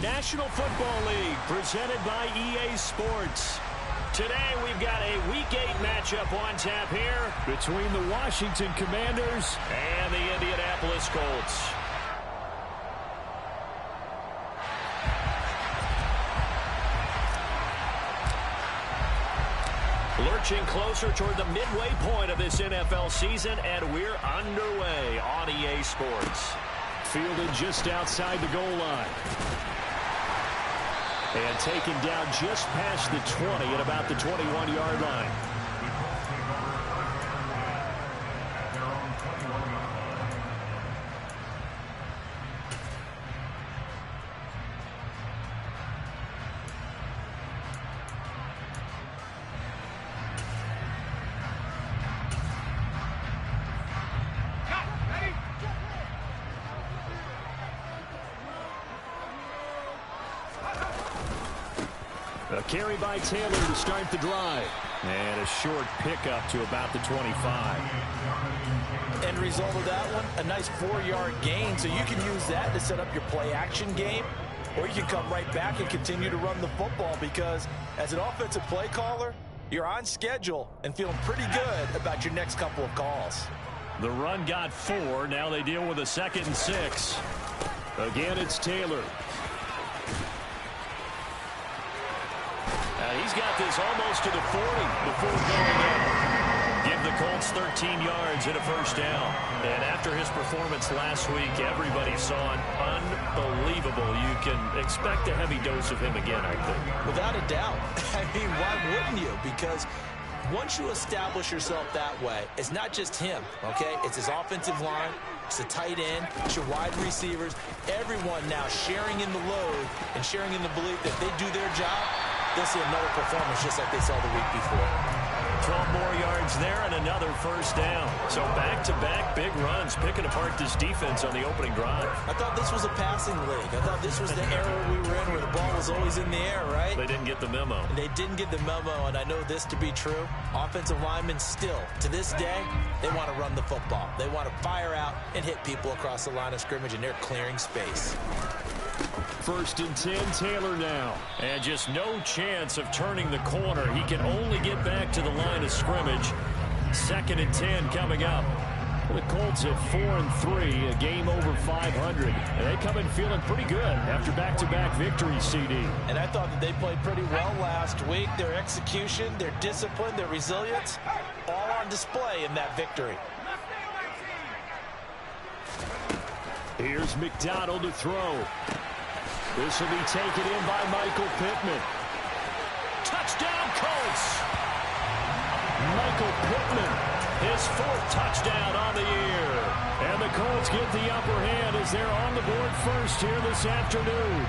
National Football League, presented by EA Sports. Today, we've got a Week 8 matchup on tap here between the Washington Commanders and the Indianapolis Colts. Lurching closer toward the midway point of this NFL season, and we're underway on EA Sports. Fielded just outside the goal line. And taken down just past the 20 at about the 21-yard line. A carry by Taylor to start the drive. And a short pickup to about the 25. End result of that one, a nice 4-yard gain. So you can use that to set up your play-action game. Or you can come right back and continue to run the football because as an offensive play caller, you're on schedule and feeling pretty good about your next couple of calls. The run got 4. Now they deal with a 2nd and 6. Again, it's Taylor. He's got this almost to the 40 before going in. Give the Colts 13 yards and a first down. And after his performance last week, everybody saw an unbelievable. You can expect a heavy dose of him again, I think. Without a doubt. I mean, why wouldn't you? Because once you establish yourself that way, it's not just him, okay? It's his offensive line. It's the tight end. It's your wide receivers. Everyone now sharing in the load and sharing in the belief that they do their job. They'll see another performance just like they saw the week before. 12 more yards there and another first down. So back-to-back big runs, picking apart this defense on the opening drive. I thought this was a passing league. I thought this was the era we were in where the ball was always in the air, right? They didn't get the memo. They didn't get the memo, and I know this to be true. Offensive linemen still, to this day, they want to run the football. They want to fire out and hit people across the line of scrimmage, and they're clearing space. 1st and 10, Taylor now. And just no chance of turning the corner. He can only get back to the line of scrimmage. 2nd and 10 coming up. The Colts at 4-3, a game over 500. And they come in feeling pretty good after back-to-back victories, CD. And I thought that they played pretty well last week. Their execution, their discipline, their resilience, all on display in that victory. Here's McDonald to throw. This will be taken in by Michael Pittman. Touchdown, Colts! Michael Pittman, his 4th touchdown on the year. And the Colts get the upper hand as they're on the board first here this afternoon.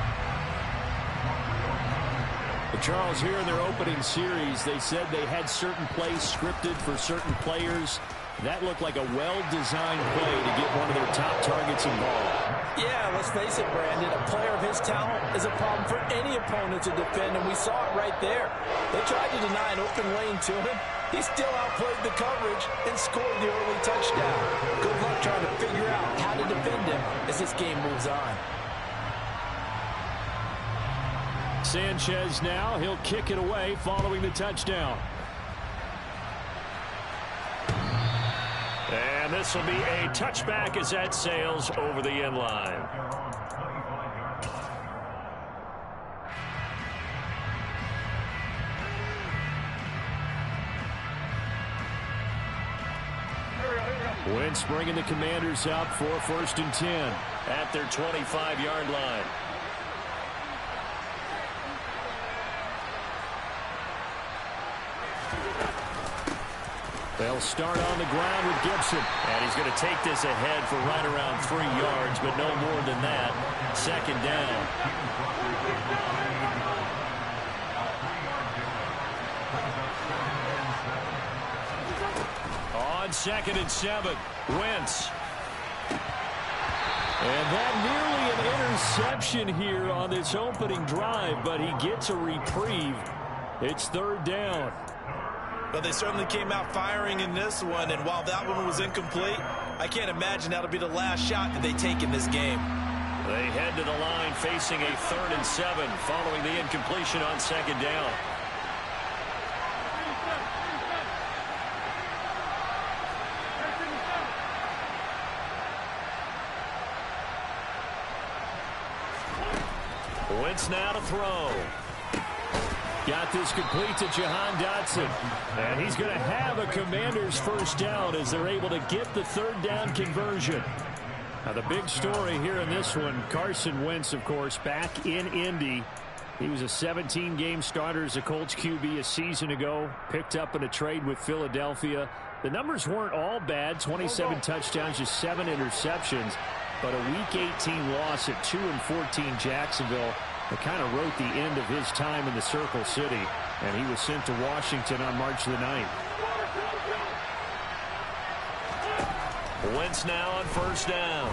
Charles, here in their opening series, they said they had certain plays scripted for certain players. That looked like a well-designed play to get one of their top targets involved. Yeah, let's face it, Brandon. A player of his talent is a problem for any opponent to defend, and we saw it right there. They tried to deny an open lane to him. He still outplayed the coverage and scored the early touchdown. Good luck trying to figure out how to defend him as this game moves on. Sanchez now. He'll kick it away following the touchdown. And this will be a touchback as that sails over the end line. Wentz bringing the Commanders up for 1st and 10 at their 25-yard line. They'll start on the ground with Gibson. And he's going to take this ahead for right around 3 yards, but no more than that. 2nd down. On 2nd and 7, Wentz. And that nearly an interception here on this opening drive, but he gets a reprieve. It's 3rd down. Well, they certainly came out firing in this one, and while that one was incomplete, I can't imagine that'll be the last shot that they take in this game. They head to the line facing a 3rd and 7 following the incompletion on 2nd down. Wentz now to throw. Got this complete to Jahan Dotson. And he's going to have a Commanders 1st down as they're able to get the 3rd down conversion. Now the big story here in this one, Carson Wentz, of course, back in Indy. He was a 17-game starter as a Colts QB a season ago. Picked up in a trade with Philadelphia. The numbers weren't all bad. 27 touchdowns, just 7 interceptions. But a Week 18 loss at 2-14 Jacksonville that kind of wrote the end of his time in the Circle City. And he was sent to Washington on March the 9th. Wentz now on 1st down.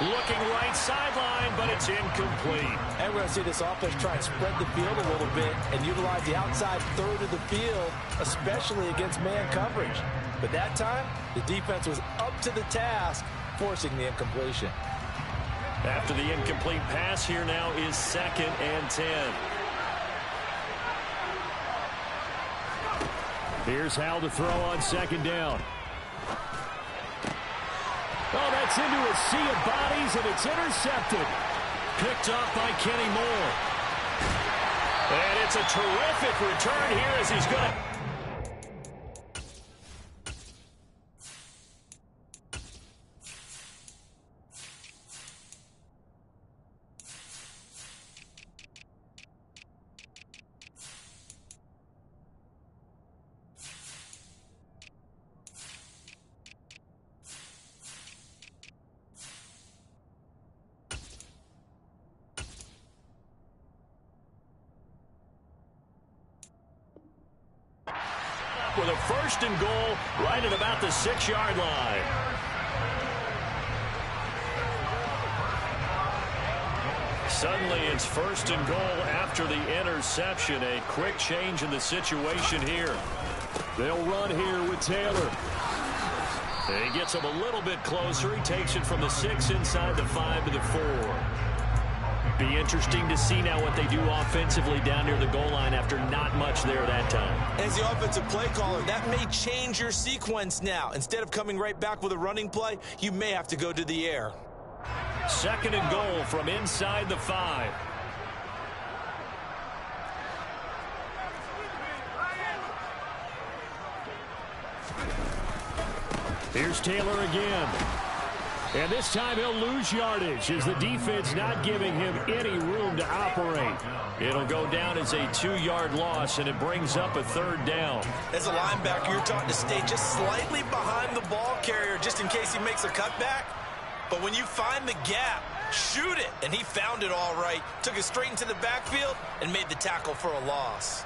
Looking right sideline, but it's incomplete. And we're going to see this offense try and spread the field a little bit and utilize the outside 3rd of the field, especially against man coverage. But that time, the defense was up to the task, forcing the incompletion. After the incomplete pass, here now is 2nd and 10. Here's Hal to throw on 2nd down. Oh, that's into a sea of bodies, and it's intercepted. Picked off by Kenny Moore. And it's a terrific return here as he's going to... with a 1st and goal right at about the 6-yard line. Suddenly it's 1st and goal after the interception. A quick change in the situation here. They'll run here with Taylor. And he gets him a little bit closer. He takes it from the 6 inside the 5 to the 4. Be interesting to see now what they do offensively down near the goal line after not much there that time. As the offensive play caller, that may change your sequence now. Instead of coming right back with a running play, you may have to go to the air. 2nd and goal from inside the 5. Here's Taylor again. And this time he'll lose yardage as the defense not giving him any room to operate. It'll go down as a 2-yard loss, and it brings up a 3rd down. As a linebacker, you're taught to stay just slightly behind the ball carrier just in case he makes a cutback. But when you find the gap, shoot it. And he found it all right. Took it straight into the backfield and made the tackle for a loss.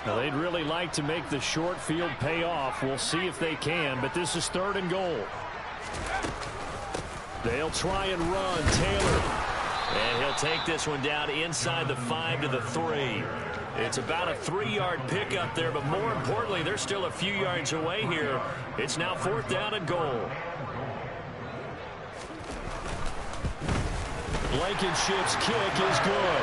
Well, they'd really like to make the short field pay off. We'll see if they can, but this is 3rd and goal. They'll try and run. Taylor. And he'll take this one down inside the 5 to the 3. It's about a 3-yard pickup there, but more importantly, they're still a few yards away here. It's now 4th down and goal. Blankenship's kick is good.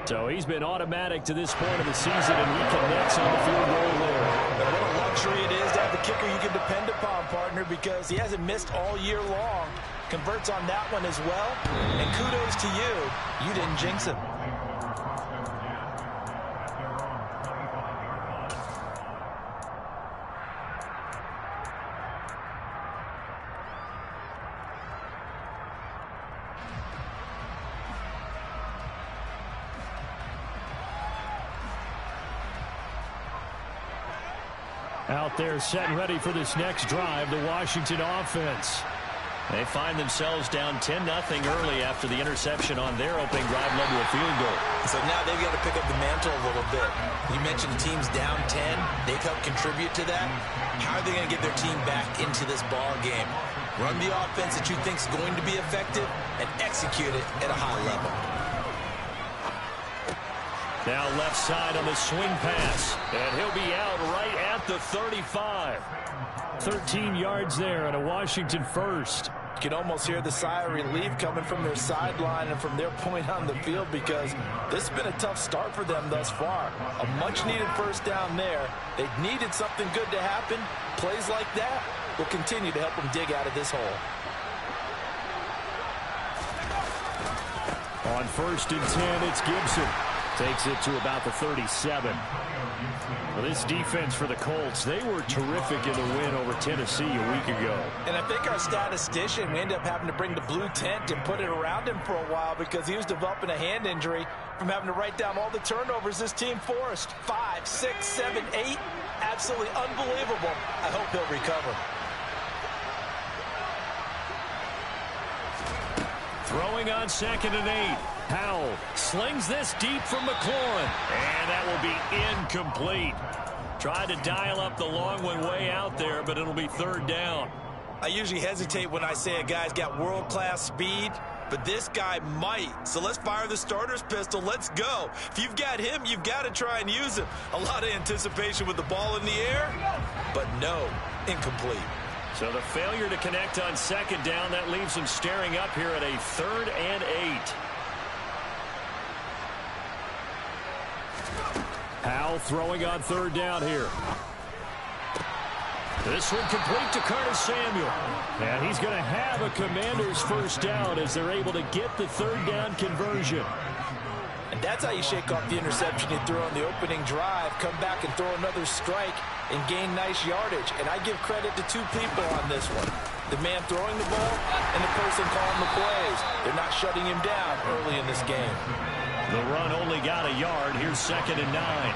So he's been automatic to this point of the season, and he connects on the field goal there. And what a luxury it is to have a kicker you can depend upon, partner, because he hasn't missed all year long. Converts on that one as well. And kudos to you. You didn't jinx him. Out there set and ready for this next drive, the Washington offense. They find themselves down 10-0 early after the interception on their opening drive led to a field goal. So now they've got to pick up the mantle a little bit. You mentioned the team's down 10. They've helped contribute to that. How are they going to get their team back into this ball game? Run the offense that you think is going to be effective and execute it at a high level. Now left side on the swing pass. And he'll be out right at the 35. 13 yards there and a Washington 1st. You can almost hear the sigh of relief coming from their sideline and from their point on the field, because this has been a tough start for them thus far. A much-needed first down there. They needed something good to happen. Plays like that will continue to help them dig out of this hole. On 1st and 10, it's Gibson. Takes it to about the 37. Well, this defense for the Colts, they were terrific in the win over Tennessee a week ago. And I think our statistician, we ended up having to bring the blue tent and put it around him for a while because he was developing a hand injury from having to write down all the turnovers this team forced. 5, 6, 7, 8. Absolutely unbelievable. I hope he'll recover. Throwing on 2nd and 8. Howell slings this deep from McLaurin. And that will be incomplete. Tried to dial up the long one way out there, but it'll be 3rd down. I usually hesitate when I say a guy's got world-class speed, but this guy might. So let's fire the starter's pistol. Let's go. If you've got him, you've got to try and use him. A lot of anticipation with the ball in the air, but no, incomplete. So the failure to connect on 2nd down, that leaves him staring up here at a 3rd and 8. Howell throwing on 3rd down here. This one complete to Curtis Samuel. And he's going to have a Commanders first down as they're able to get the 3rd down conversion. And that's how you shake off the interception you threw on the opening drive, come back and throw another strike and gain nice yardage. And I give credit to 2 people on this one. The man throwing the ball and the person calling the plays. They're not shutting him down early in this game. The run only got a yard. Here's 2nd and 9.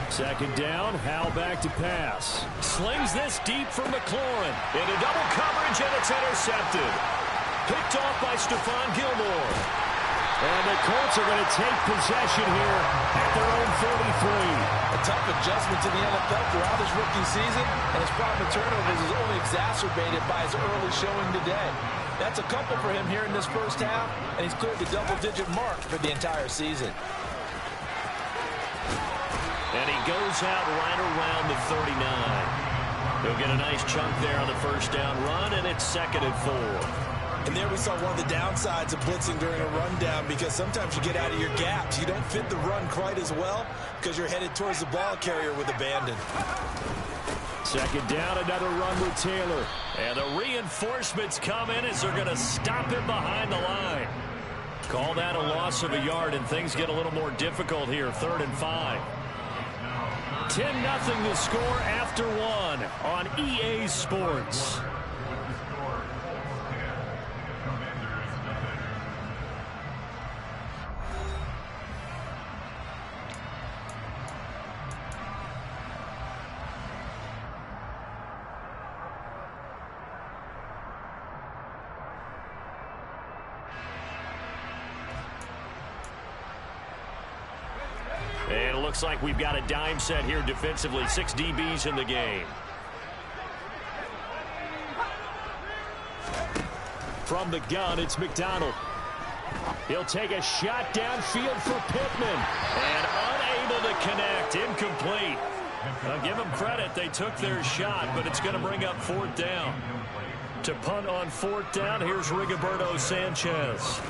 Second down, Howell back to pass. Slings this deep for McLaurin. Into double coverage, and it's intercepted. Picked off by Stephon Gilmore. And the Colts are going to take possession here at their own 43. A tough adjustment to the NFL throughout his rookie season, and his problem with turnovers is only exacerbated by his early showing today. That's a couple for him here in this first half, and he's cleared the double-digit mark for the entire season. And he goes out right around the 39. He'll get a nice chunk there on the first down run, and it's 2nd and 4. And there we saw one of the downsides of blitzing during a rundown, because sometimes you get out of your gaps. You don't fit the run quite as well because you're headed towards the ball carrier with abandon. 2nd down, another run with Taylor. And the reinforcements come in as they're going to stop him behind the line. Call that a loss of a yard, and things get a little more difficult here. 3rd and 5. 10-0 the score after 1 on EA Sports. And it looks like we've got a dime set here defensively. 6 DBs in the game. From the gun, it's McDonald. He'll take a shot downfield for Pittman. And unable to connect. Incomplete. I'll give them credit. They took their shot, but it's going to bring up 4th down. To punt on 4th down, here's Rigoberto Sanchez.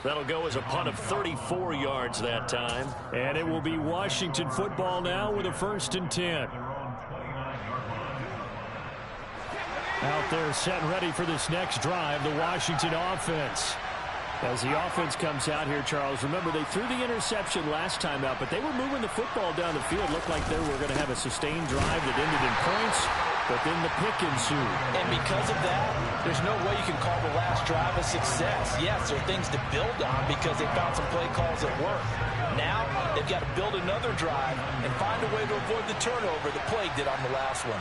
That'll go as a punt of 34 yards that time. And it will be Washington football now with a 1st and 10. Out there set and ready for this next drive, the Washington offense. As the offense comes out here, Charles, remember they threw the interception last time out, but they were moving the football down the field. Looked like they were going to have a sustained drive that ended in points, but then the pick ensued. And because of that, there's no way you can call the last drive a success. Yes, there are things to build on because they found some play calls that work. Now, they've got to build another drive and find a way to avoid the turnover that plagued it on the last one.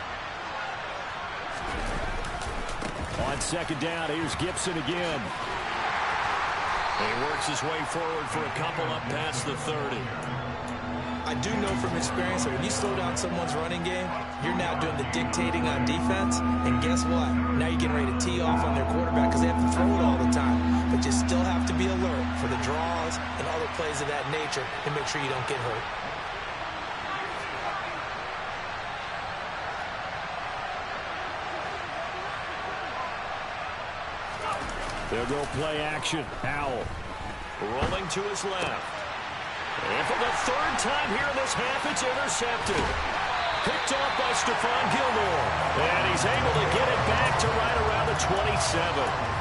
On 2nd down, here's Gibson again. He works his way forward for a couple up past the 30. I do know from experience that when you slow down someone's running game, you're now doing the dictating on defense. And guess what? Now you're getting ready to tee off on their quarterback because they have to throw it all the time. But you still have to be alert for the draws and other plays of that nature to make sure you don't get hurt. They'll go play action. Howell rolling to his left. And for the third time here in this half, it's intercepted. Picked off by Stephon Gilmore. And he's able to get it back to right around the 27.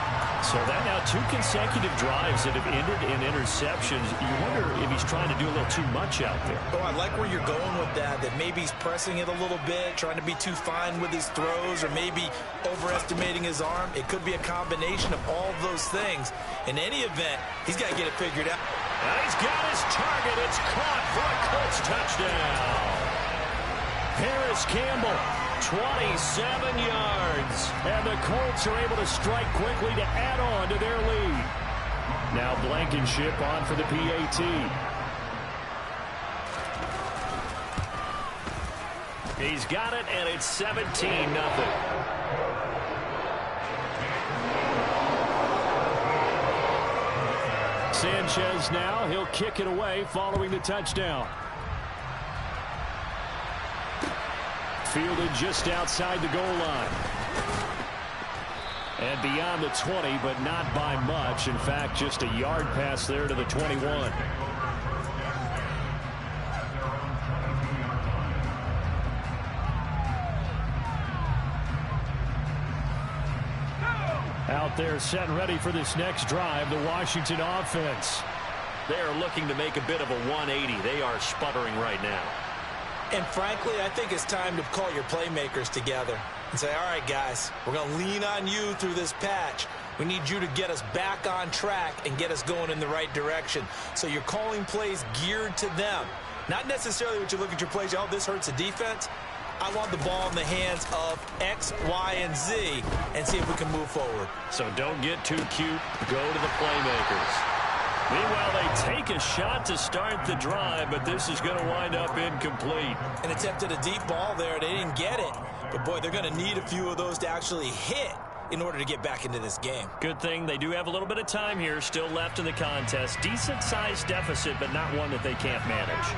So that now 2 consecutive drives that have ended in interceptions. You wonder if he's trying to do a little too much out there. Oh, I like where you're going with that maybe he's pressing it a little bit, trying to be too fine with his throws, or maybe overestimating his arm. It could be a combination of all of those things. In any event, he's got to get it figured out. And he's got his target. It's caught for a Colts touchdown. Harris Campbell, 27 yards. And the Colts are able to strike quickly to add on to their lead. Now Blankenship on for the PAT. He's got it, and it's 17-0. Sanchez now, he'll kick it away following the touchdown. Fielded just outside the goal line. And beyond the 20, but not by much. In fact, just a yard pass there to the 21. Out there set and ready for this next drive, the Washington offense. They are looking to make a bit of a 180. They are sputtering right now. And frankly, I think it's time to call your playmakers together and say, all right, guys, we're going to lean on you through this patch. We need you to get us back on track and get us going in the right direction. So you're calling plays geared to them. Not necessarily what you look at your plays, oh, this hurts the defense. I want the ball in the hands of X, Y, and Z and see if we can move forward. So don't get too cute. Go to the playmakers. Meanwhile, they take a shot to start the drive, but this is going to wind up incomplete. And attempted a deep ball there. They didn't get it. But, boy, they're going to need a few of those to actually hit in order to get back into this game. Good thing they do have a little bit of time here still left in the contest. Decent-sized deficit, but not one that they can't manage.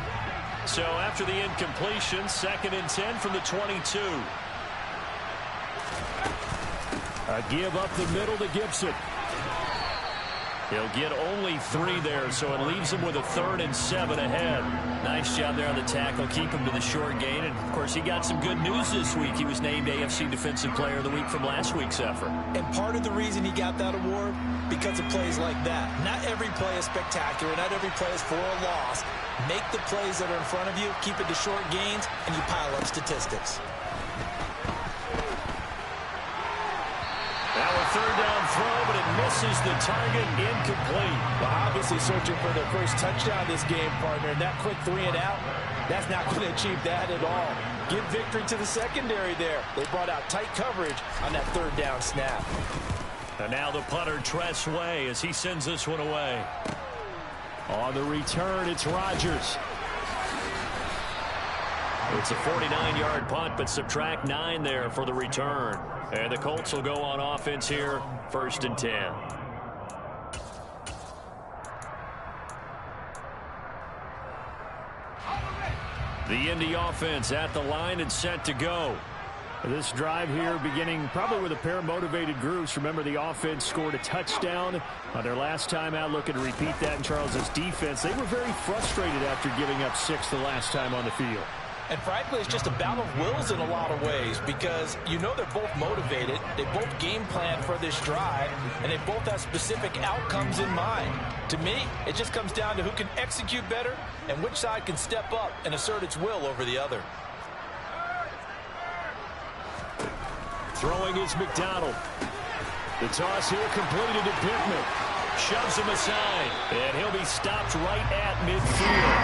So after the incompletion, 2nd and 10 from the 22. A give up the middle to Gibson. He'll get only 3 there, so it leaves him with a 3rd and 7 ahead. Nice job there on the tackle. Keep him to the short gain. And, of course, he got some good news this week. He was named AFC Defensive Player of the Week from last week's effort. And part of the reason he got that award, because of plays like that. Not every play is spectacular. Not every play is for a loss. Make the plays that are in front of you, keep it to short gains, and you pile up statistics. Now a 3rd down throw, but it misses the target, incomplete. Well, obviously searching for their first touchdown this game, partner. And that quick 3 and out, that's not going to achieve that at all. Give victory to the secondary there. They brought out tight coverage on that 3rd down snap. And now the punter, Tress Way, as he sends this one away. On the return, it's Rodgers. It's a 49-yard punt, but subtract 9 there for the return. And the Colts will go on offense here, 1st and 10. The Indy offense at the line and set to go. This drive here beginning probably with a pair of motivated groups. Remember, the offense scored a touchdown on their last time out. Looking to repeat that in Charles's defense. They were very frustrated after giving up 6 the last time on the field. And frankly, it's just a battle of wills in a lot of ways because you know they're both motivated. They both game plan for this drive, and they both have specific outcomes in mind. To me, it just comes down to who can execute better and which side can step up and assert its will over the other. Throwing is McDonald. The toss here completed to Pittman. Shoves him aside, and he'll be stopped right at midfield.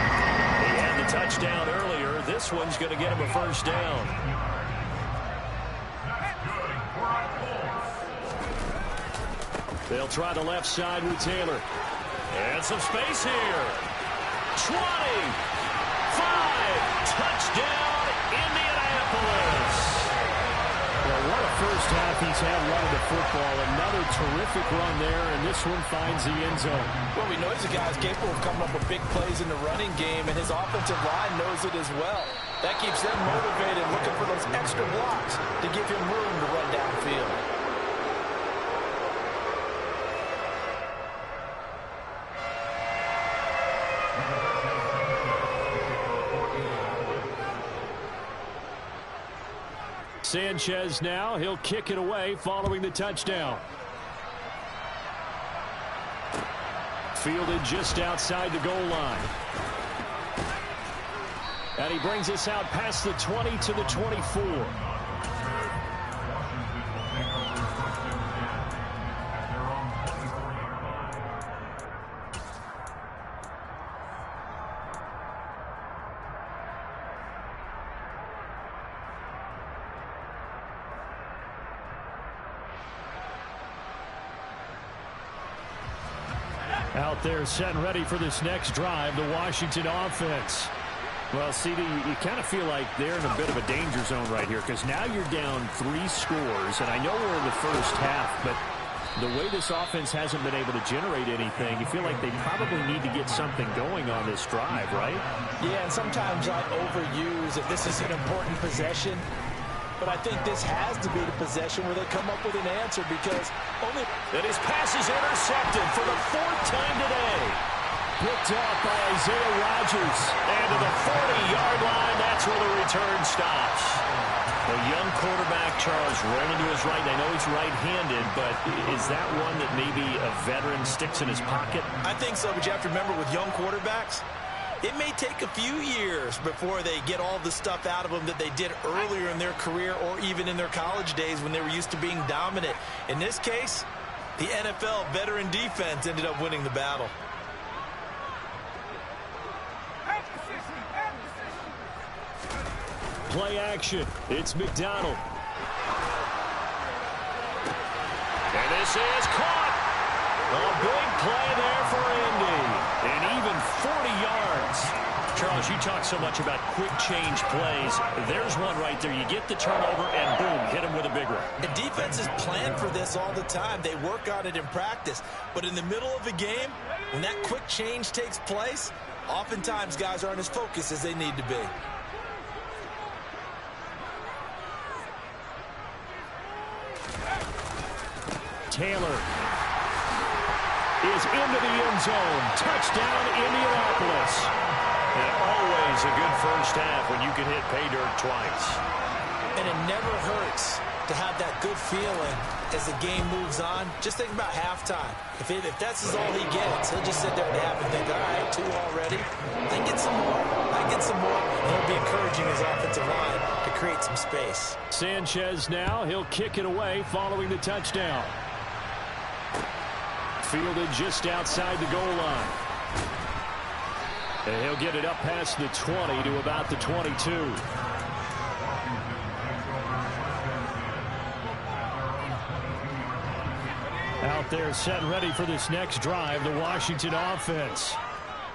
He had the touchdown earlier. This one's going to get him a 1st down. They'll try the left side with Taylor. And some space here. 20, Touchdown, Indianapolis. Well, what a first half he's had running the football. Another terrific run there, and this one finds the end zone. Well, we know he's a guy who's capable of coming up with big plays in the running game, and his offensive line knows it as well. That keeps them motivated, looking for those extra blocks to give him room to run downfield. Sanchez now, he'll kick it away following the touchdown. Fielded just outside the goal line. And he brings us out past the 20 to the 24. Out there set and ready for this next drive, the Washington offense. Well, CD, you kind of feel like they're in a bit of a danger zone right here because now you're down 3 scores, and I know we're in the first half, but the way this offense hasn't been able to generate anything, you feel like they probably need to get something going on this drive, right? Yeah, and sometimes I overuse if this is an important possession, but I think this has to be the possession where they come up with an answer because only... And his pass is intercepted for the 4th time today. Picked up by Isaiah Rodgers. And to the 40-yard line, that's where the return stops. A young quarterback, Charles, rolling to his right. I know he's right-handed, but is that one that maybe a veteran sticks in his pocket? I think so, but you have to remember with young quarterbacks, it may take a few years before they get all the stuff out of them that they did earlier in their career or even in their college days when they were used to being dominant. In this case, the NFL veteran defense ended up winning the battle. Play action. It's McDonald. And this is caught. A big play there for Indy. And even 40 yards. Charles, you talk so much about quick change plays. There's one right there. You get the turnover and boom, hit him with a big one. And defenses plan for this all the time. They work on it in practice. But in the middle of the game, when that quick change takes place, oftentimes guys aren't as focused as they need to be. Taylor is into the end zone. Touchdown, Indianapolis. And always a good first half when you can hit pay dirt twice. And it never hurts to have that good feeling as the game moves on. Just think about halftime. If that's all he gets, he'll just sit there at half and think, all right, 2 already. I can get some more. I can get some more. And he'll be encouraging his offensive line to create some space. Sanchez now, he'll kick it away following the touchdown. Fielded just outside the goal line. And he'll get it up past the 20 to about the 22. Out there set and ready for this next drive, the Washington offense.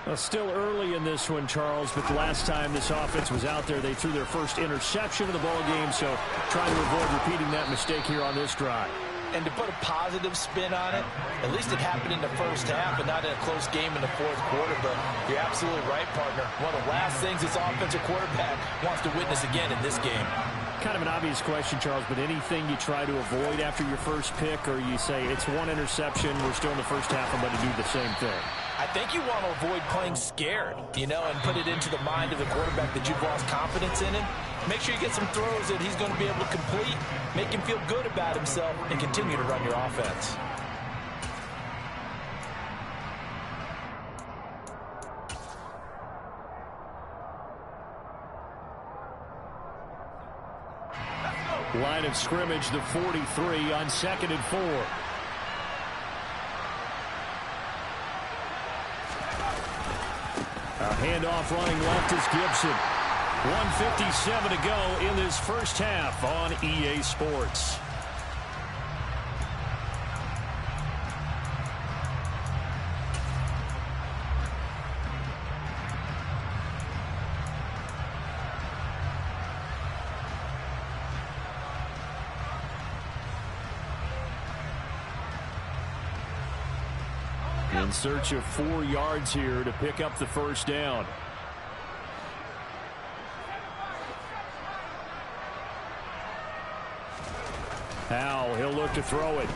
Well, still early in this one, Charles, but the last time this offense was out there, they threw their first interception of the ball game, so trying to avoid repeating that mistake here on this drive. And to put a positive spin on it, at least it happened in the first half and not in a close game in the 4th quarter. But you're absolutely right, partner. One of the last things this offensive quarterback wants to witness again in this game. Kind of an obvious question, Charles, but anything you try to avoid after your first pick, or you say it's one interception, we're still in the first half, I'm going to do the same thing? I think you want to avoid playing scared, and put it into the mind of the quarterback that you've lost confidence in him. Make sure you get some throws that he's going to be able to complete, make him feel good about himself, and continue to run your offense. Line of scrimmage, the 43 on 2nd and 4. A handoff running left is Gibson. 1:57 to go in this first half on EA Sports. In search of 4 yards here to pick up the first down. Howell, he'll look to throw it.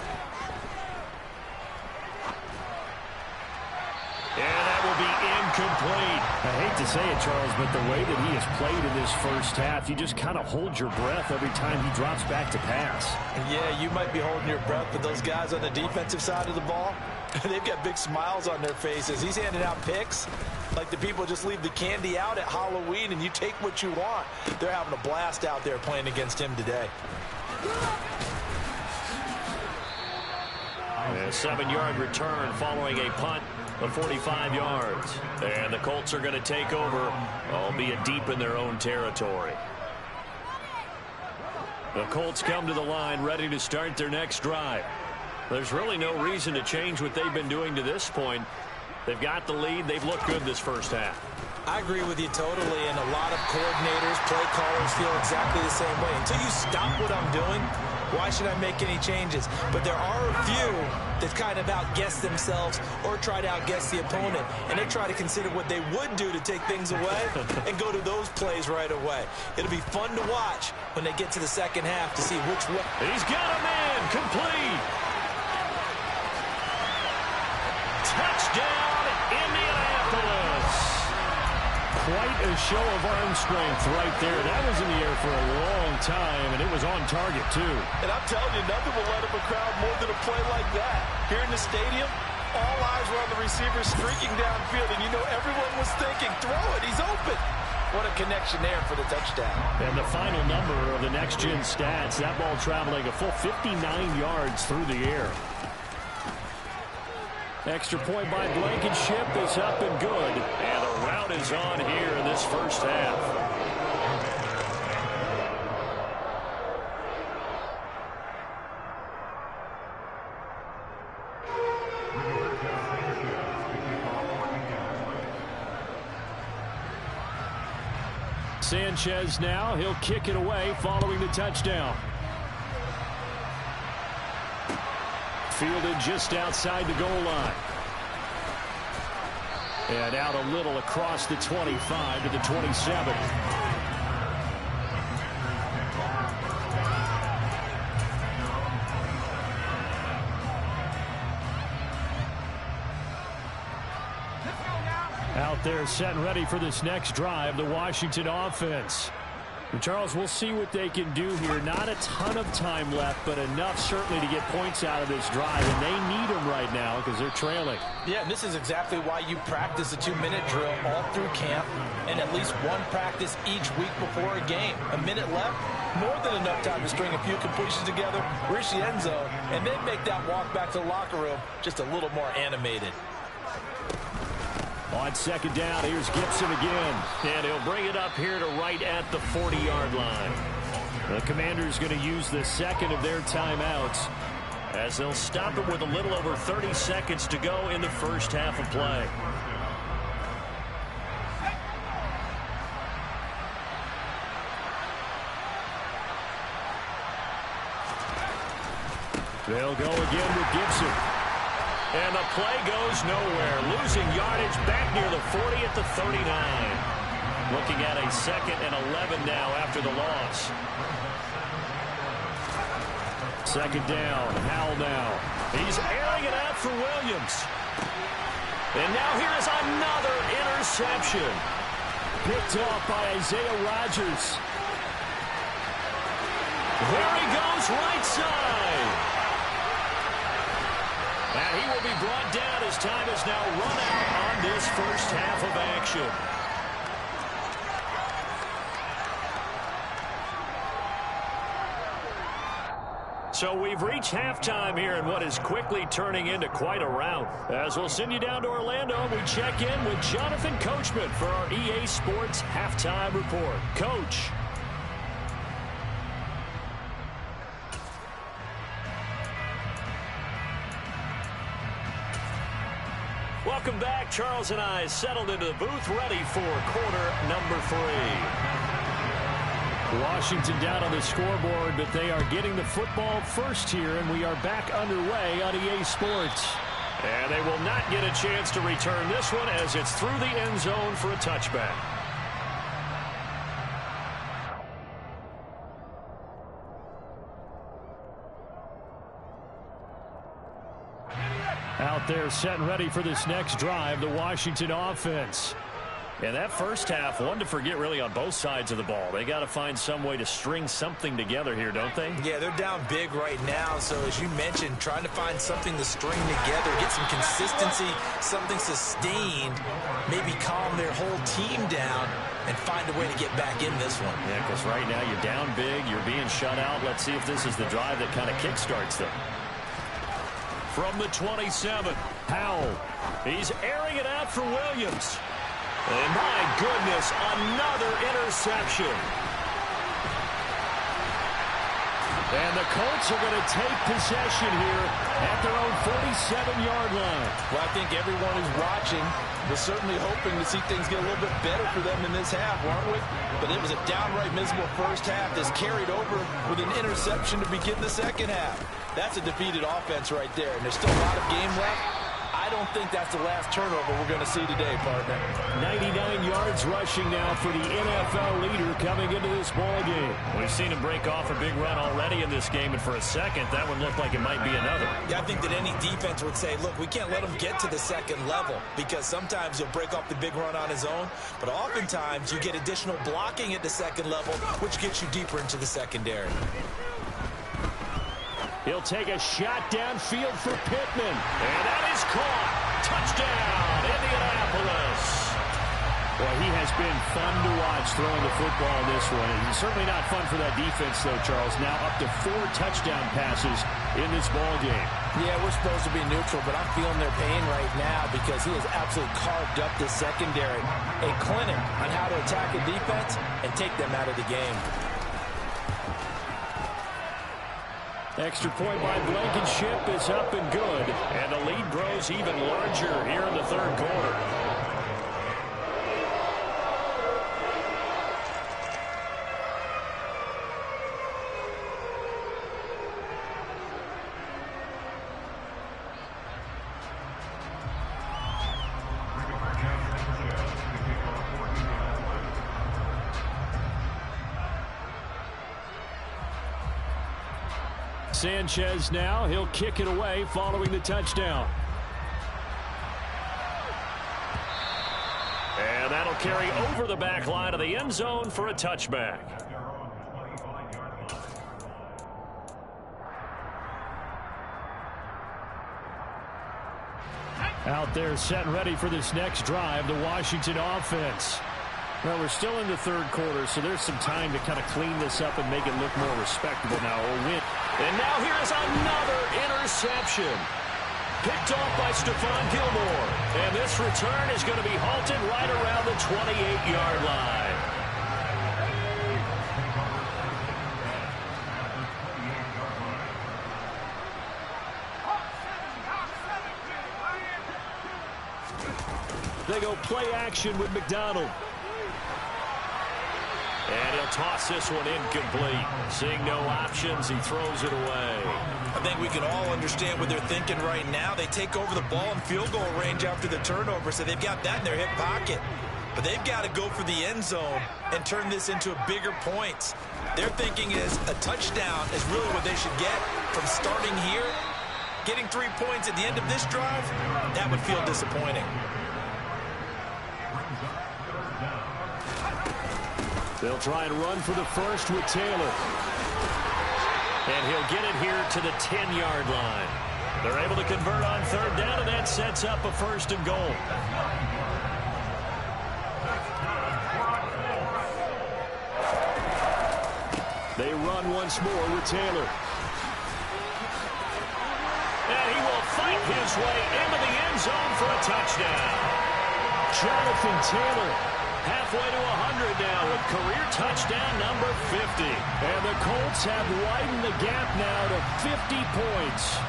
And that will be incomplete. I hate to say it, Charles, but the way that he has played in this first half, you just kind of hold your breath every time he drops back to pass. Yeah, you might be holding your breath, but those guys on the defensive side of the ball, they've got big smiles on their faces. He's handing out picks like the people just leave the candy out at Halloween and you take what you want. They're having a blast out there playing against him today. A 7-yard return following a punt of 45 yards. And the Colts are going to take over, albeit deep in their own territory. The Colts come to the line ready to start their next drive. There's really no reason to change what they've been doing to this point. They've got the lead. They've looked good this first half. I agree with you totally, and a lot of coordinators, play callers feel exactly the same way. Until you stop what I'm doing, why should I make any changes? But there are a few that kind of outguess themselves or try to outguess the opponent, and they try to consider what they would do to take things away and go to those plays right away. It'll be fun to watch when they get to the second half to see which one. He's got a man complete. Touchdown, Indianapolis. Quite a show of arm strength right there. That was in the air for a long time, and it was on target, too. And I'm telling you, nothing will let up a crowd more than a play like that. Here in the stadium, all eyes were on the receiver streaking downfield, and you know everyone was thinking, throw it, he's open. What a connection there for the touchdown. And the final number of the next-gen stats, that ball traveling a full 59 yards through the air. Extra point by Blankenship is up and good. And the route is on here in this first half. Sanchez now, he'll kick it away following the touchdown. Fielded just outside the goal line. And out a little across the 25 to the 27. Out there set and ready for this next drive, the Washington offense. And Charles, we'll see what they can do here. Not a ton of time left, but enough certainly to get points out of this drive. And they need them right now because they're trailing. Yeah, and this is exactly why you practice a 2-minute drill all through camp and at least one practice each week before a game. A minute left, more than enough time to string a few completions together, reach the end zone, and then make that walk back to the locker room just a little more animated. On second down, here's Gibson again. And he'll bring it up here to right at the 40-yard line. The Commanders going to use the second of their timeouts, as they'll stop it with a little over 30 seconds to go in the first half of play. They'll go again with Gibson. And the play goes nowhere. Losing yardage back near the 40 at the 39. Looking at a 2nd and 11 now after the loss. Second down. Howell now. He's airing it out for Williams. And now here is another interception. Picked off by Isaiah Rodgers. There he goes right side. And he will be brought down as time has now run out on this first half of action. So we've reached halftime here in what is quickly turning into quite a rout. As we'll send you down to Orlando, and we check in with Jonathan Coachman for our EA Sports Halftime Report. Coach. Welcome back. Charles and I settled into the booth, ready for quarter number 3. Washington down on the scoreboard, but they are getting the football first here, and we are back underway on EA Sports. And they will not get a chance to return this one as it's through the end zone for a touchback. Out there set and ready for this next drive, the Washington offense. And that first half, one to forget really on both sides of the ball. They got to find some way to string something together here, don't they? Yeah, they're down big right now. So as you mentioned, trying to find something to string together, get some consistency, something sustained, maybe calm their whole team down and find a way to get back in this one. Yeah, because right now you're down big, you're being shut out. Let's see if this is the drive that kind of kickstarts them. From the 27, Howell. He's airing it out for Williams. And my goodness, another interception. And the Colts are going to take possession here at their own 47-yard line. Well, I think everyone who's watching was certainly hoping to see things get a little bit better for them in this half, weren't we? But it was a downright miserable first half that's carried over with an interception to begin the second half. That's a defeated offense right there, and there's still a lot of game left. I don't think that's the last turnover we're going to see today, partner. 99 yards rushing now for the NFL leader coming into this ball game. We've seen him break off a big run already in this game, and for a second, that one looked like it might be another. Yeah, I think that any defense would say, look, we can't let him get to the second level because sometimes he'll break off the big run on his own, but oftentimes you get additional blocking at the second level, which gets you deeper into the secondary. He'll take a shot downfield for Pittman. And that is caught. Touchdown, Indianapolis. Well, he has been fun to watch throwing the football in this one. And certainly not fun for that defense, though, Charles. Now up to 4 touchdown passes in this ball game. Yeah, we're supposed to be neutral, but I'm feeling their pain right now because he has absolutely carved up the secondary. A clinic on how to attack a defense and take them out of the game. Extra point by Blankenship is up and good. And the lead grows even larger here in the third quarter. Sanchez now. He'll kick it away following the touchdown. And that'll carry over the back line of the end zone for a touchback. Out there set and ready for this next drive, the Washington offense. Well, we're still in the third quarter, so there's some time to kind of clean this up and make it look more respectable now. A win. And now here's another interception. Picked off by Stephon Gilmore. And this return is going to be halted right around the 28-yard line. They go play action with McDonald. And he'll toss this one incomplete. Seeing no options, he throws it away. I think we can all understand what they're thinking right now. They take over the ball in field goal range after the turnover, so they've got that in their hip pocket. But they've got to go for the end zone and turn this into a bigger points. Their thinking is a touchdown is really what they should get from starting here. Getting 3 points at the end of this drive, that would feel disappointing. They'll try and run for the first with Taylor. And he'll get it here to the 10-yard line. They're able to convert on third down, and that sets up a first and goal. They run once more with Taylor. And he will fight his way into the end zone for a touchdown. Jonathan Taylor. Halfway to 100 now with career touchdown number 50. And the Colts have widened the gap now to 50 points.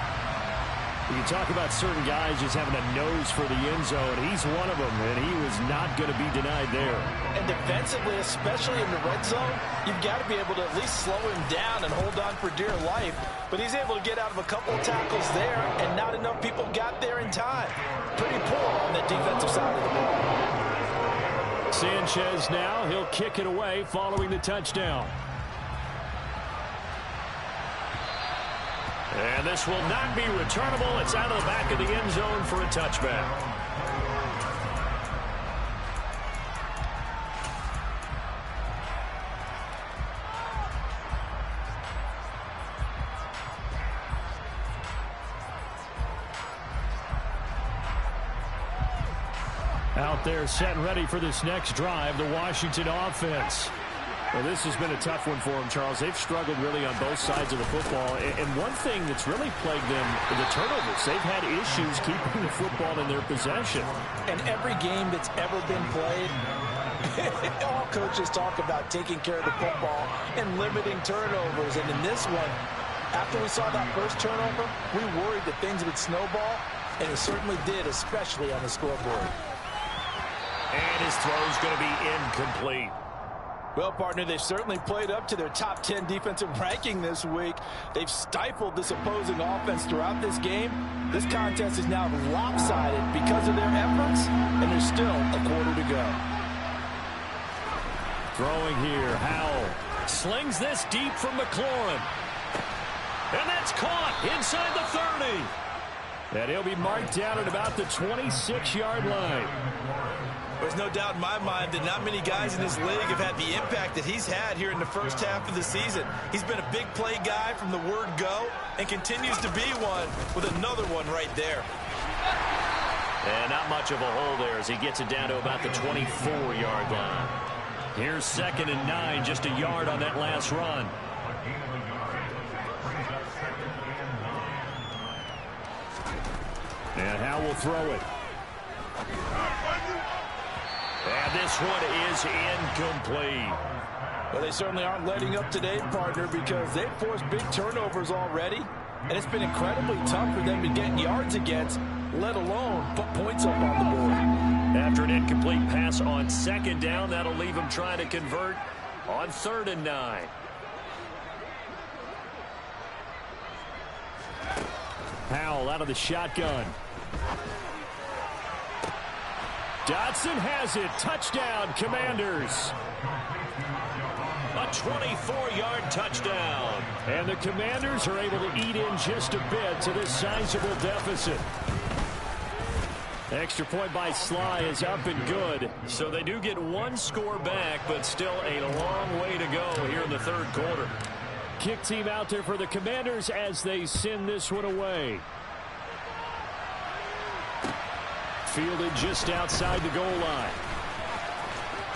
You talk about certain guys just having a nose for the end zone. He's one of them, and he was not going to be denied there. And defensively, especially in the red zone, you've got to be able to at least slow him down and hold on for dear life. But he's able to get out of a couple of tackles there, and not enough people got there in time. Pretty poor on the defensive side of the ball. Sanchez now, he'll kick it away following the touchdown. And this will not be returnable. It's out of the back of the end zone for a touchback. Out there set and ready for this next drive, the Washington offense. Well, this has been a tough one for them, Charles. They've struggled really on both sides of the football. And one thing that's really plagued them is the turnovers. They've had issues keeping the football in their possession. And every game that's ever been played, all coaches talk about taking care of the football and limiting turnovers. And in this one, after we saw that first turnover, we worried that things would snowball, and it certainly did, especially on the scoreboard. And his throw's going to be incomplete. Well, partner, they've certainly played up to their top 10 defensive ranking this week. They've stifled this opposing offense throughout this game. This contest is now lopsided because of their efforts, and there's still a quarter to go. Throwing here, Howell slings this deep from McLaurin. And that's caught inside the 30. And he'll be marked down at about the 26-yard line. There's no doubt in my mind that not many guys in this league have had the impact that he's had here in the first half of the season. He's been a big play guy from the word go and continues to be one with another one right there. And not much of a hole there as he gets it down to about the 24-yard line. Here's 2nd and 9, just a yard on that last run. And Howell will throw it. And this one is incomplete. Well, they certainly aren't letting up today, partner, because they've forced big turnovers already, and it's been incredibly tough for them to get yards against, let alone put points up on the board. After an incomplete pass on 2nd down, that'll leave them trying to convert on 3rd and 9. Howell out of the shotgun. Dotson has it. Touchdown, Commanders. A 24-yard touchdown. And the Commanders are able to eat in just a bit to this sizable deficit. Extra point by Sly is up and good. So they do get one score back, but still a long way to go here in the 3rd quarter. Kick team out there for the Commanders as they send this one away. Fielded just outside the goal line.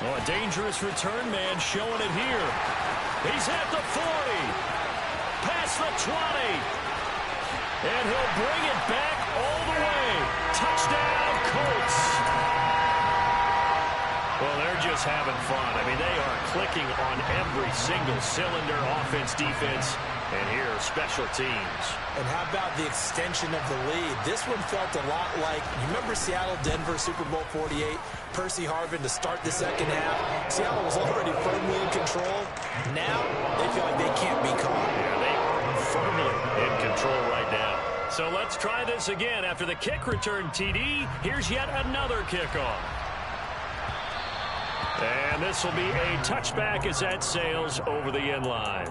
Oh, a dangerous return man showing it here. He's at the 40. Past the 20. And he'll bring it back all the way. Touchdown, Colts. Well, they're just having fun. I mean, they are clicking on every single cylinder, offense, defense, and here, special teams. And how about the extension of the lead? This one felt a lot like, you remember Seattle-Denver Super Bowl 48? Percy Harvin to start the 2nd half. Seattle was already firmly in control. Now, they feel like they can't be caught. Yeah, they are firmly in control right now. So let's try this again. After the kick return TD, here's yet another kickoff. And this will be a touchback as that sails over the end line.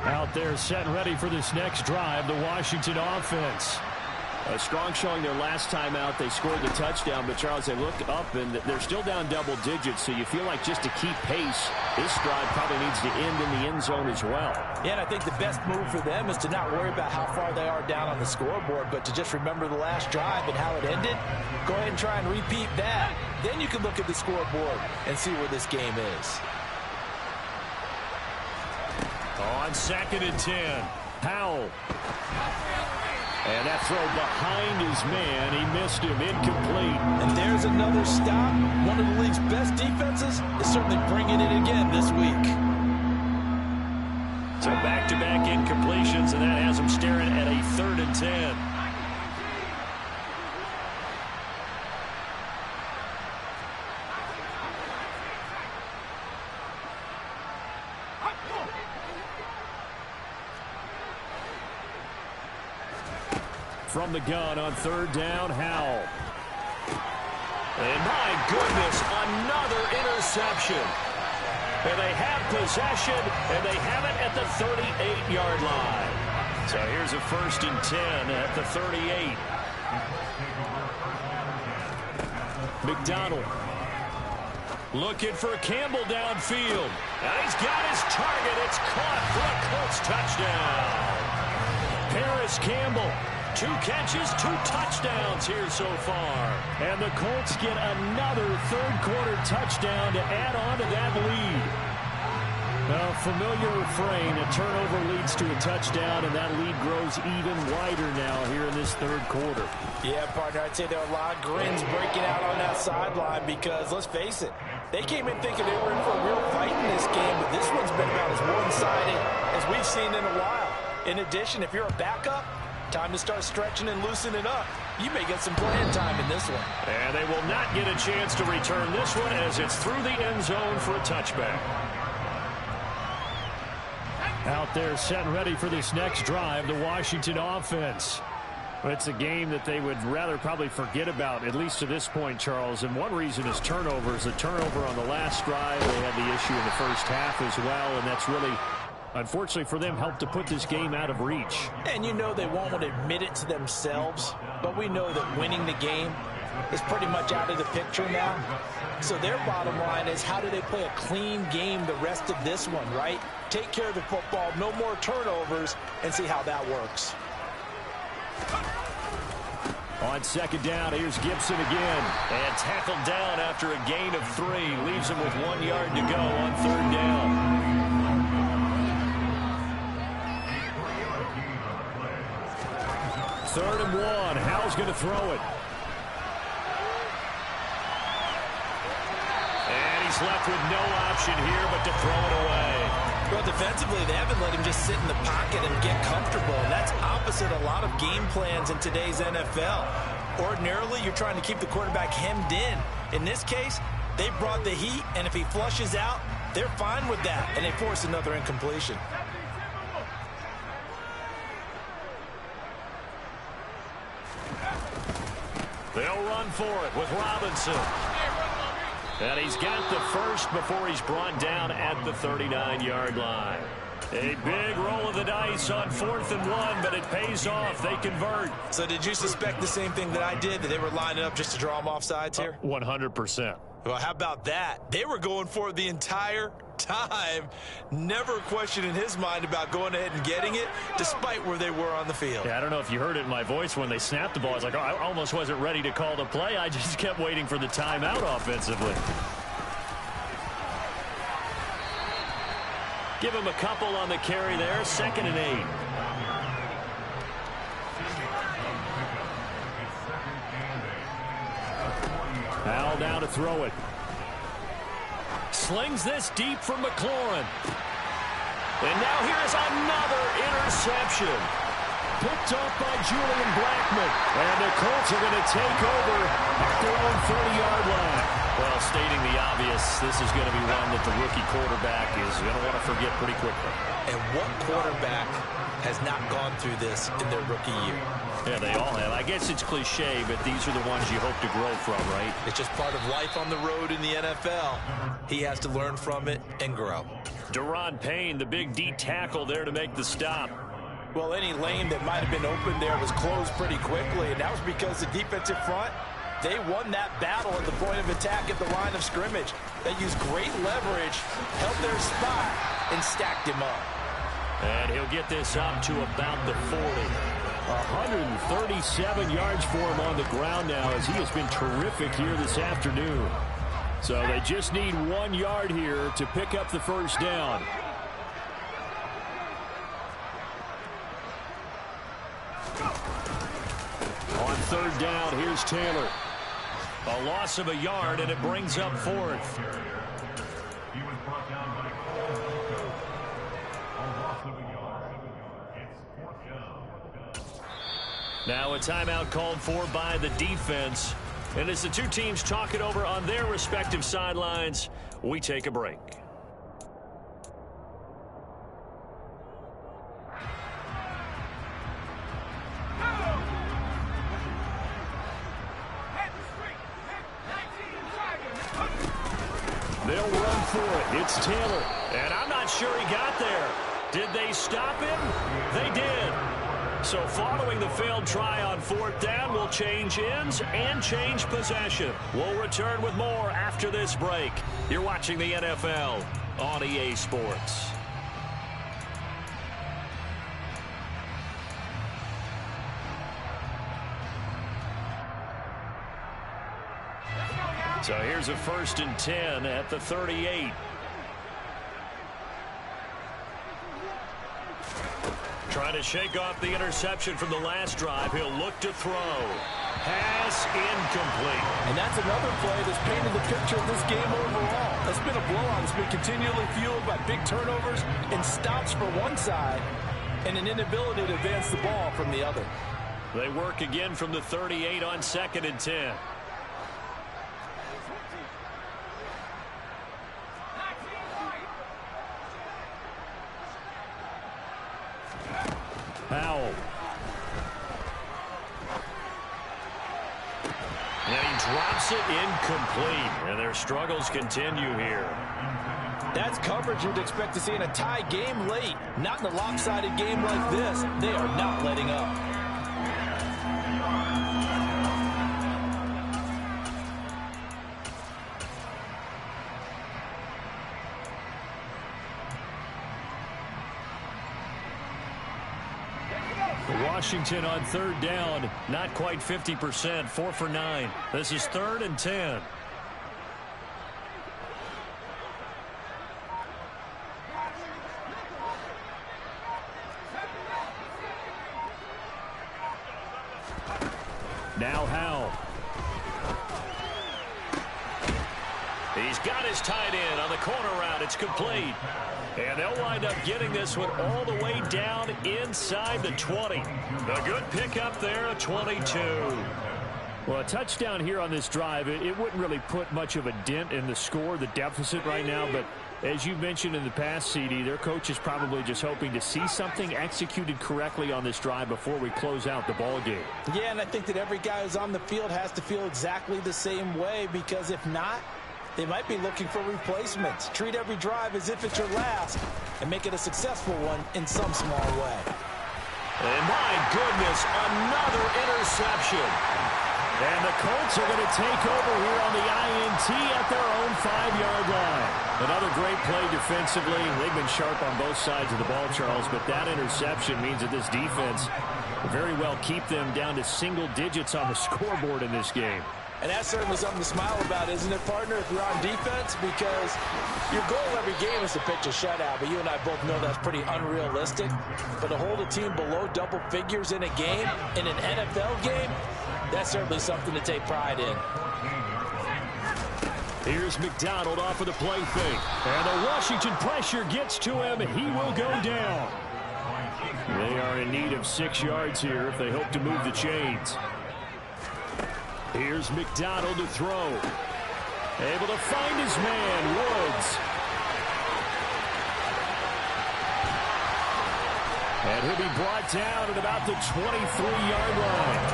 Out there set and ready for this next drive, the Washington offense. A strong showing their last time out. They scored the touchdown, but Charles, they look up and they're still down double digits, so you feel like just to keep pace, this drive probably needs to end in the end zone as well. Yeah, and I think the best move for them is to not worry about how far they are down on the scoreboard, but to just remember the last drive and how it ended. Go ahead and try and repeat that. Then you can look at the scoreboard and see where this game is. On 2nd and 10. Powell. And that throw behind his man. He missed him. Incomplete. And there's another stop. One of the league's best defenses is certainly bringing it again this week. So back-to-back incompletions, and that has him staring at a 3rd and 10. From the gun on 3rd down, Howell. And my goodness, another interception. And they have possession, and they have it at the 38-yard line. So here's a 1st and 10 at the 38. McDonald looking for Campbell downfield. And he's got his target. It's caught for a Colts touchdown. Paris Campbell. 2 catches, 2 touchdowns here so far. And the Colts get another 3rd quarter touchdown to add on to that lead. A familiar refrain, a turnover leads to a touchdown, and that lead grows even wider now here in this 3rd quarter. Yeah, partner, I'd say there are a lot of grins breaking out on that sideline because, let's face it, they came in thinking they were in for a real fight in this game, but this one's been about as one-sided as we've seen in a while. In addition, if you're a backup, time to start stretching and loosening up. You may get some playing time in this one. And they will not get a chance to return this one as it's through the end zone for a touchback. Out there set and ready for this next drive, the Washington offense. It's a game that they would rather probably forget about, at least to this point, Charles. And one reason is turnovers. A turnover on the last drive. They had the issue in the first half as well, and that's really, unfortunately for them, helped to put this game out of reach. And you know they won't want to admit it to themselves, but we know that winning the game is pretty much out of the picture now. So their bottom line is, how do they play a clean game the rest of this one, right? Take care of the football, no more turnovers, and see how that works. On 2nd down, here's Gibson again. And tackled down after a gain of 3. Leaves him with 1 yard to go on 3rd down. 3rd and 1. Howell's going to throw it. And he's left with no option here but to throw it away. Well, defensively, they haven't let him just sit in the pocket and get comfortable. And that's opposite a lot of game plans in today's NFL. Ordinarily, you're trying to keep the quarterback hemmed in. In this case, they brought the heat, and if he flushes out, they're fine with that, and they force another incompletion. They'll run for it with Robinson. And he's got the first before he's brought down at the 39-yard line. A big roll of the dice on 4th and 1, but it pays off. They convert. So did you suspect the same thing that I did, that they were lining up just to draw them off sides here? 100%. Well, how about that? They were going for it the entire time. Never a question in his mind about going ahead and getting it, despite where they were on the field. Yeah, I don't know if you heard it in my voice when they snapped the ball. I was like, oh, I almost wasn't ready to call the play. I just kept waiting for the timeout offensively. Give him a couple on the carry there. 2nd and 8. Howell down to throw it. Slings this deep from McLaurin. And now here's another interception. Picked off by Julian Blackmon. And the Colts are going to take over at their own 30-yard line. Well, stating the obvious, this is going to be one that the rookie quarterback is going to want to forget pretty quickly. And what quarterback has not gone through this in their rookie year? Yeah, they all have. I guess it's cliche, but these are the ones you hope to grow from, right? It's just part of life on the road in the NFL. He has to learn from it and grow. Deron Payne, the big D tackle there to make the stop. Well, any lane that might have been open there was closed pretty quickly, and that was because the defensive front, they won that battle at the point of attack at the line of scrimmage. They used great leverage, held their spot, and stacked him up. And he'll get this up to about the 40. 137 yards for him on the ground now, as he has been terrific here this afternoon. So they just need 1 yard here to pick up the first down. third down. Here's Taylor. A loss of a yard, and it brings up fourth. Now a timeout called for by the defense. And as the two teams talk it over on their respective sidelines, we take a break. They'll run for it. It's Taylor. And I'm not sure he got there. Did they stop him? They did. So following the failed try on fourth down, we'll change ends and change possession. We'll return with more after this break. You're watching the NFL on EA Sports. So here's a 1st and 10 at the 38. Trying to shake off the interception from the last drive. He'll look to throw. Pass incomplete. And that's another play that's painted the picture of this game overall. That's been a blowout. It's been continually fueled by big turnovers and stops for one side and an inability to advance the ball from the other. They work again from the 38 on 2nd and 10. Powell. And he drops it incomplete. And their struggles continue here. That's coverage you'd expect to see in a tie game late. Not in a lopsided game like this. They are not letting up. Washington on 3rd down, not quite 50%, 4 for 9. This is 3rd and 10. Now Howell. He's got his tight end on the corner route. It's complete. And they'll wind up getting this one all the way down inside the 20. A good pickup there, a 22. Well, a touchdown here on this drive, it wouldn't really put much of a dent in the score, the deficit right now. But as you mentioned in the past, CD, their coach is probably just hoping to see something executed correctly on this drive before we close out the ball game. Yeah, and I think that every guy who's on the field has to feel exactly the same way, because if not, they might be looking for replacements. Treat every drive as if it's your last and make it a successful one in some small way. And my goodness, another interception. And the Colts are going to take over here on the INT at their own 5-yard line. Another great play defensively. They've been sharp on both sides of the ball, Charles, but that interception means that this defense will very well keep them down to single digits on the scoreboard in this game. And that's certainly something to smile about, isn't it, partner, if you're on defense? Because your goal every game is to pitch a shutout, but you and I both know that's pretty unrealistic. But to hold a team below double figures in a game, in an NFL game, that's certainly something to take pride in. Here's McDonald off of the play fake. And the Washington pressure gets to him. He will go down. They are in need of 6 yards here if they hope to move the chains. Here's McDonald to throw. Able to find his man, Woods. And he'll be brought down at about the 23-yard line.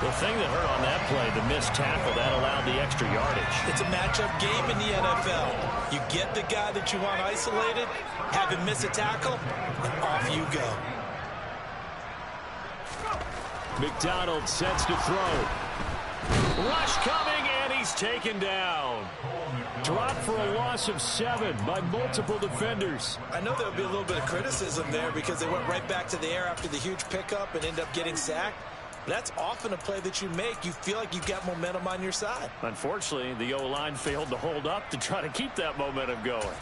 The thing that hurt on that play, the missed tackle, that allowed the extra yardage. It's a matchup game in the NFL. You get the guy that you want isolated, have him miss a tackle, and off you go. McDonald sets to throw. Rush coming, and he's taken down. Dropped for a loss of 7 by multiple defenders. I know there'll be a little bit of criticism there because they went right back to the air after the huge pickup and ended up getting sacked. That's often a play that you make. You feel like you've got momentum on your side. Unfortunately, the O-line failed to hold up to try to keep that momentum going.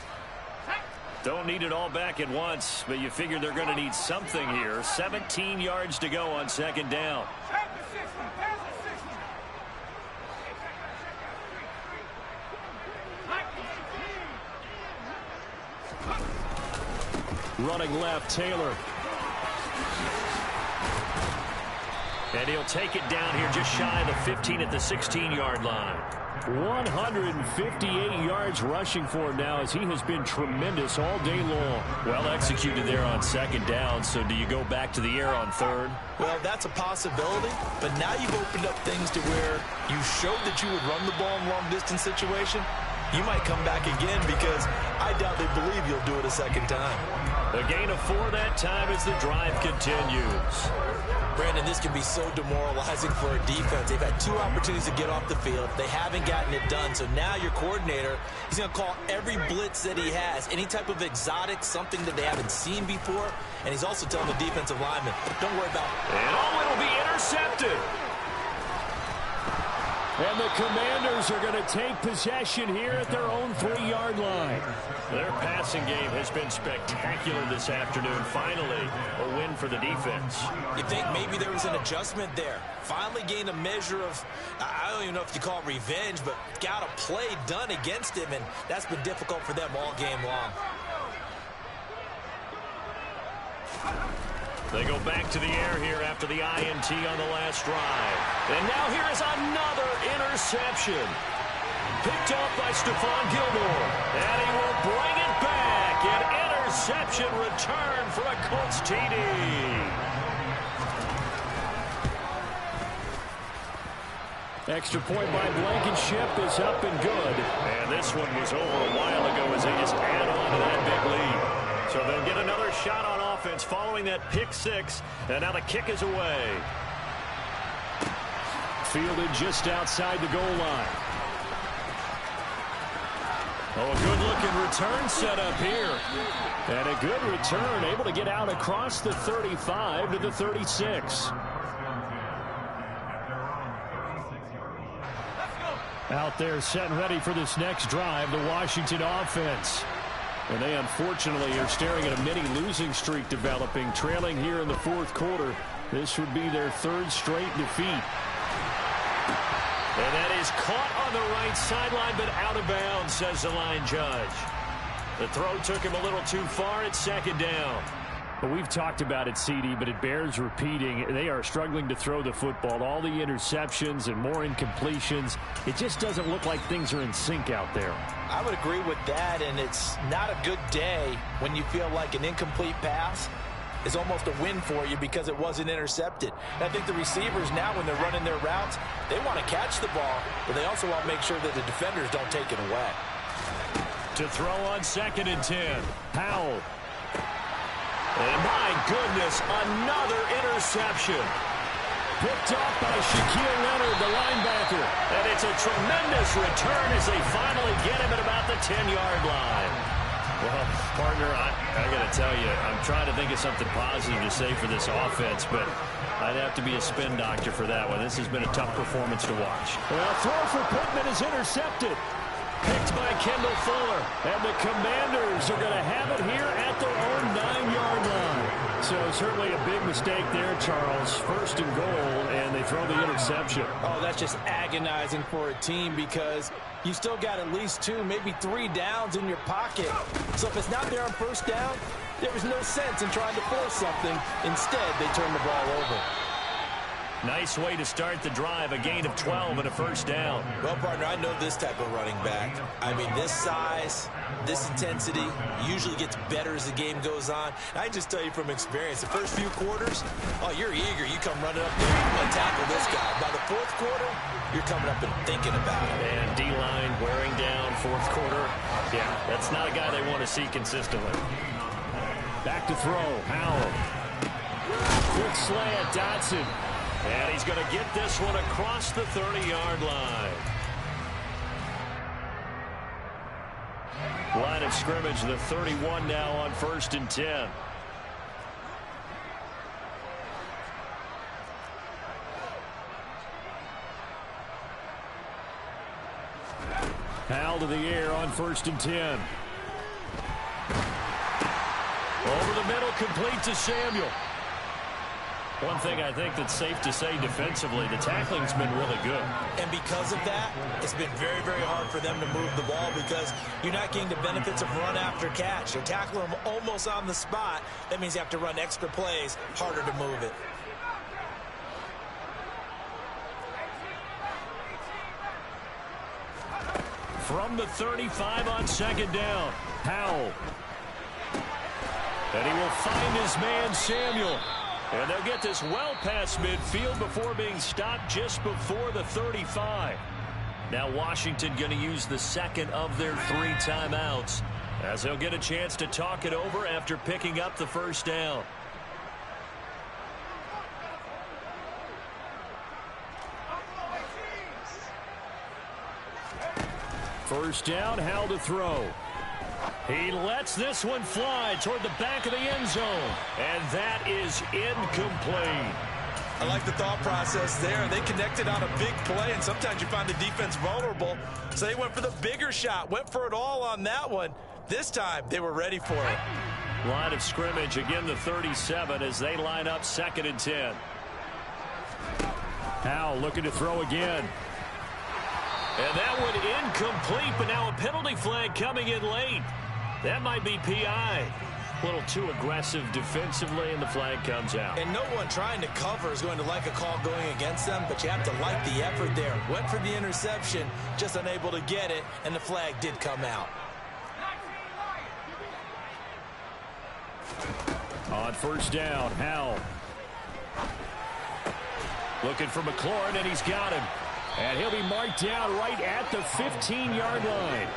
Don't need it all back at once, but you figure they're going to need something here. 17 yards to go on 2nd down. Running left, Taylor. And he'll take it down here just shy of the 15 at the 16-yard line. 158 yards rushing for him now as he has been tremendous all day long. Well executed there on second down. So do you go back to the air on third? Well, that's a possibility, but now you've opened up things to where you showed that you would run the ball in long-distance situation. You might come back again because I doubt they believe you'll do it a second time. A gain of 4 that time as the drive continues. Brandon, this can be so demoralizing for a defense. They've had 2 opportunities to get off the field. They haven't gotten it done. So now your coordinator, he's going to call every blitz that he has, any type of exotic, something that they haven't seen before. And he's also telling the defensive lineman, don't worry about it. And it'll be intercepted. And the Commanders are going to take possession here at their own 3-yard line. Their passing game has been spectacular this afternoon. Finally, a win for the defense. You think maybe there was an adjustment there. Finally gained a measure of, I don't even know if you call it revenge, but got a play done against him, and that's been difficult for them all game long. They go back to the air here after the INT on the last drive. And now here is another interception. Picked up by Stephon Gilmore. And he will bring it back. An interception return for a Colts TD. Extra point by Blankenship is up and good. And this one was over a while ago as they just add on to that big lead. So they'll get another shot on offense following that pick 6. And now the kick is away. Fielded just outside the goal line. Oh, a good-looking return set up here. And a good return, able to get out across the 35 to the 36. Out there set and ready for this next drive, the Washington offense. And they unfortunately are staring at a mini losing streak developing, trailing here in the 4th quarter. This would be their 3rd straight defeat. And that is caught on the right sideline, but out of bounds, says the line judge. The throw took him a little too far at 2nd down. Well, we've talked about it, CD, but it bears repeating. They are struggling to throw the football. All the interceptions and more incompletions. It just doesn't look like things are in sync out there. I would agree with that, and it's not a good day when you feel like an incomplete pass is almost a win for you because it wasn't intercepted. And I think the receivers now, when they're running their routes, they want to catch the ball, but they also want to make sure that the defenders don't take it away. To throw on 2nd and 10. Powell. And my goodness, another interception. Picked up by Shaquille Leonard, the linebacker. And it's a tremendous return as they finally get him at about the 10-yard line. Well, partner, I got to tell you, I'm trying to think of something positive to say for this offense, but I'd have to be a spin doctor for that one. This has been a tough performance to watch. Well, throw for Pittman is intercepted. Picked by Kendall Fuller. And the Commanders are going to have it here at their own 9-yard line. So certainly a big mistake there, Charles. 1st and goal, and they throw the interception. Oh, that's just agonizing for a team because you still got at least 2, maybe 3 downs in your pocket. So if it's not there on 1st down, there was no sense in trying to force something. Instead, they turn the ball over. Nice way to start the drive, a gain of 12 and a 1st down. Well, partner, I know this type of running back. I mean, this size, this intensity usually gets better as the game goes on. I just tell you from experience, the first few quarters, oh, you're eager. You come running up there and tackle this guy. By the 4th quarter, you're coming up and thinking about it. And D-line wearing down 4th quarter. Yeah, that's not a guy they want to see consistently. Back to throw, Powell. Quick slant, Dotson. And he's going to get this one across the 30-yard line. Line of scrimmage, the 31 now on 1st and 10. Powell to the air on 1st and 10. Over the middle, complete to Samuel. One thing I think that's safe to say defensively, the tackling's been really good. And because of that, it's been very, very hard for them to move the ball because you're not getting the benefits of run after catch. You're tackling them almost on the spot. That means you have to run extra plays, harder to move it. From the 35 on second down, Howell. And he will find his man, Samuel. And they'll get this well past midfield before being stopped just before the 35. Now Washington going to use the second of their 3 timeouts as they'll get a chance to talk it over after picking up the first down. First down, Howell to throw. He lets this one fly toward the back of the end zone. And that is incomplete. I like the thought process there. They connected on a big play, and sometimes you find the defense vulnerable. So they went for the bigger shot, went for it all on that one. This time, they were ready for it. Line of scrimmage, again the 37 as they line up 2nd and 10. Howell looking to throw again. And that one incomplete, but now a penalty flag coming in late. That might be PI. A little too aggressive defensively, and the flag comes out. And no one trying to cover is going to like a call going against them, but you have to like the effort there. Went for the interception, just unable to get it, and the flag did come out. On first down, Howell. Looking for McLaurin, and he's got him. And he'll be marked down right at the 15-yard line.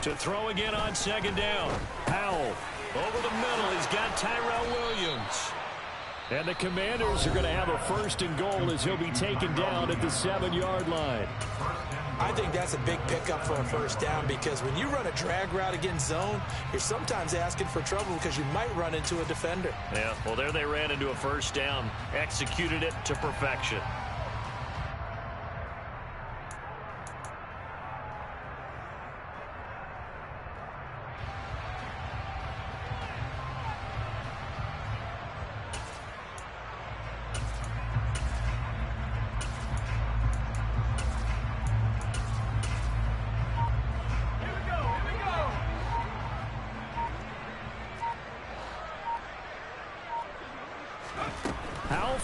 To throw again on second down. Howell over the middle. He's got Tyrell Williams. And the Commanders are going to have a 1st and goal as he'll be taken down at the 7-yard line. I think that's a big pickup for a first down because when you run a drag route against zone, you're sometimes asking for trouble because you might run into a defender. Yeah, well, there they ran into a first down, executed it to perfection.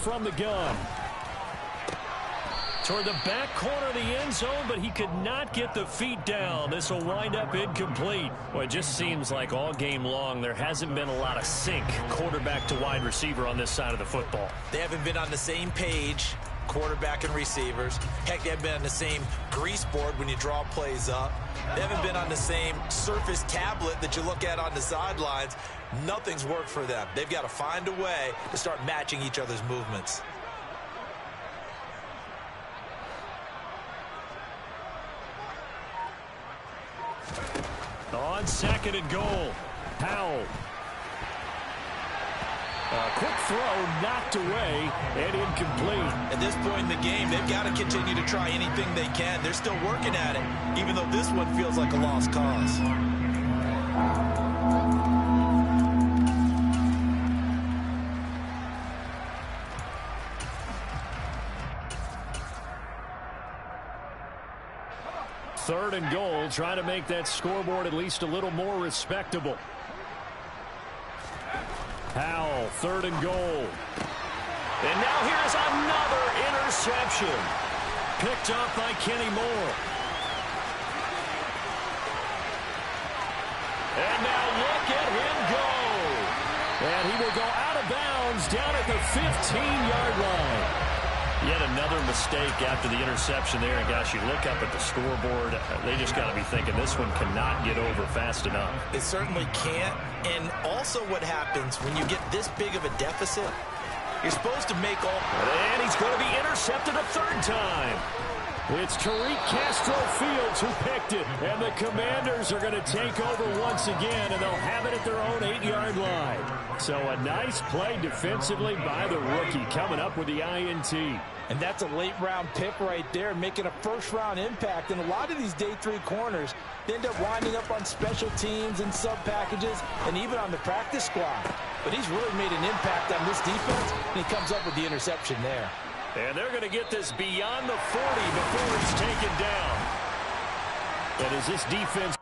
From the gun toward the back corner of the end zone, but he could not get the feet down. This will wind up incomplete. Well, it just seems like all game long there hasn't been a lot of sync quarterback to wide receiver on this side of the football. They haven't been on the same page, quarterback and receivers. Heck, they haven't been on the same grease board when you draw plays up. They haven't been on the same surface tablet that you look at on the sidelines. Nothing's worked for them. They've got to find a way to start matching each other's movements. On 2nd and goal, Howell. A quick throw knocked away and incomplete. At this point in the game, they've got to continue to try anything they can. They're still working at it, even though this one feels like a lost cause. Third and goal, trying to make that scoreboard at least a little more respectable. Howell, 3rd and goal. And now here's another interception. Picked up by Kenny Moore. And now look at him go. And he will go out of bounds down at the 15-yard line. Yet another mistake after the interception there. And, gosh, you look up at the scoreboard. They just got to be thinking this one cannot get over fast enough. It certainly can't. And also what happens when you get this big of a deficit, you're supposed to make all... And he's going to be intercepted a 3rd time. It's Tariq Castro Fields who picked it. And the Commanders are going to take over once again, and they'll have it at their own 8-yard line. So a nice play defensively by the rookie, coming up with the INT. And that's a late-round pick right there, making a first-round impact. And a lot of these day 3 corners, they end up winding up on special teams and sub-packages and even on the practice squad. But he's really made an impact on this defense, and he comes up with the interception there. And they're going to get this beyond the 40 before he's taken down. And as this defense